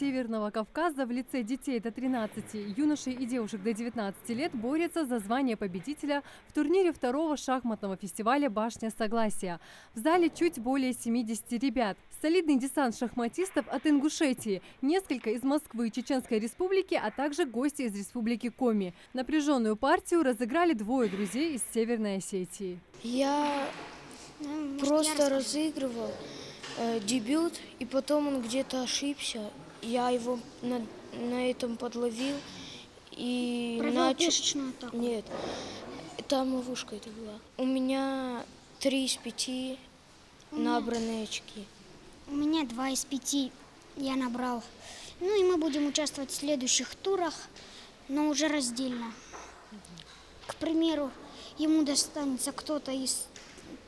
Северного Кавказа в лице детей до 13, юношей и девушек до 19 лет борется за звание победителя в турнире второго шахматного фестиваля «Башня Согласия». В зале чуть более 70 ребят. Солидный десант шахматистов от Ингушетии, несколько из Москвы и Чеченской Республики, а также гости из Республики Коми. Напряженную партию разыграли двое друзей из Северной Осетии. Я просто разыгрывал дебют, и потом он где-то ошибся. Я его на этом подловил и провел пешечную атаку. Нет, там ловушка это была. У меня 3 из 5 набранные очки. У меня 2 из 5 я набрал. Ну и мы будем участвовать в следующих турах, но уже раздельно. К примеру, ему достанется кто-то из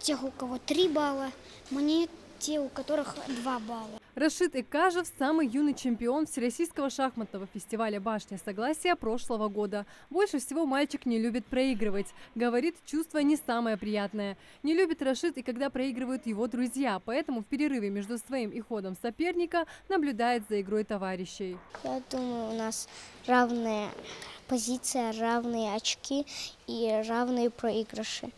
тех, у кого 3 балла, мне те, у которых 2 балла. Рашид Экажев – самый юный чемпион Всероссийского шахматного фестиваля «Башня Согласия» прошлого года. Больше всего мальчик не любит проигрывать. Говорит, чувство не самое приятное. Не любит Рашид и когда проигрывают его друзья, поэтому в перерыве между своим и ходом соперника наблюдает за игрой товарищей. Я думаю, у нас равная позиция, равные очки и равные проигрыши.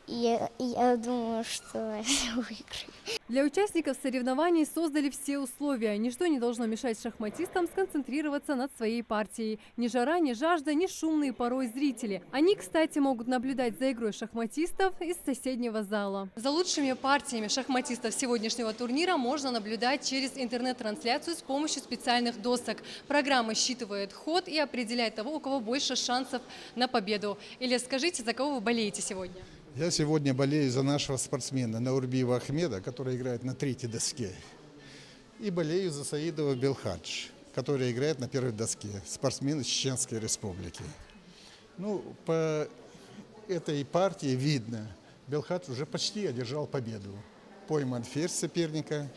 И я думаю, что я выиграю. Для участников соревнований создали все условия. Ничто не должно мешать шахматистам сконцентрироваться над своей партией. Ни жара, ни жажда, ни шумные порой зрители. Они, кстати, могут наблюдать за игрой шахматистов из соседнего зала. За лучшими партиями шахматистов сегодняшнего турнира можно наблюдать через интернет-трансляцию с помощью специальных досок. Программа считывает ход и определяет того, у кого больше шансов на победу. Илья, скажите, за кого вы болеете сегодня? Я сегодня болею за нашего спортсмена Наурбиева Ахмеда, который играет на 3-й доске. И болею за Саидова Белхадж, который играет на 1-й доске, спортсмен из Чеченской Республики. Ну, по этой партии видно, Белхадж уже почти одержал победу. Пойман ферзь соперника,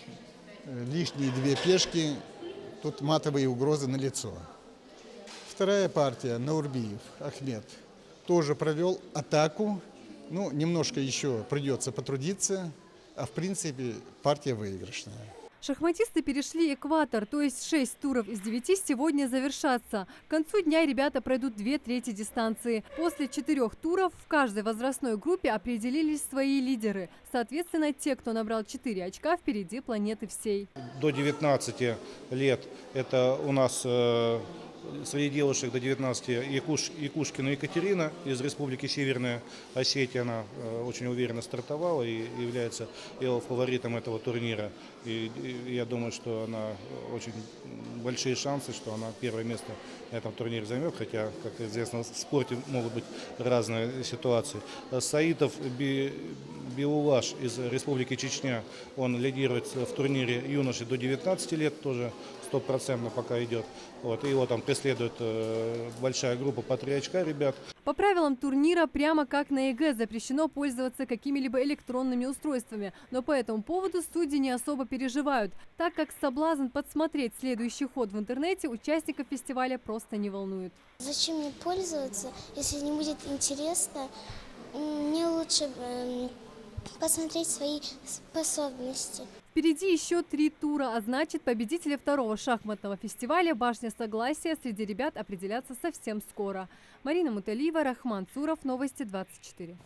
лишние 2 пешки, тут матовые угрозы налицо. Вторая партия, Наурбиев Ахмед, тоже провел атаку. Ну, немножко еще придется потрудиться, а в принципе партия выигрышная. Шахматисты перешли экватор, то есть 6 туров из 9 сегодня завершатся. К концу дня ребята пройдут 2/3 дистанции. После 4 туров в каждой возрастной группе определились свои лидеры. Соответственно, те, кто набрал 4 очка, впереди планеты всей. До 19 лет это у нас среди девушек до 19 Якушкина Екатерина из Республики Северная Осетия. Она очень уверенно стартовала и является фаворитом этого турнира. И я думаю, что она очень большие шансы, что она первое место на этом турнире займет, хотя, как известно, в спорте могут быть разные ситуации. Саидов Биулаш из Республики Чечня, он лидирует в турнире юношей до 19 лет, тоже 100% пока идет. Вот, и его там преследует большая группа по 3 очка ребят. По правилам турнира, прямо как на ЕГЭ, запрещено пользоваться какими-либо электронными устройствами. Но по этому поводу судьи не особо переживают, так как соблазн подсмотреть следующий ход в интернете участников фестиваля просто не волнует. Зачем мне пользоваться, если не будет интересно? Мне лучше посмотреть свои способности. Впереди еще 3 тура, а значит, победители второго шахматного фестиваля «Башня Согласия» среди ребят определятся совсем скоро. Марина Муталиева, Рахман Цуров, Новости 24.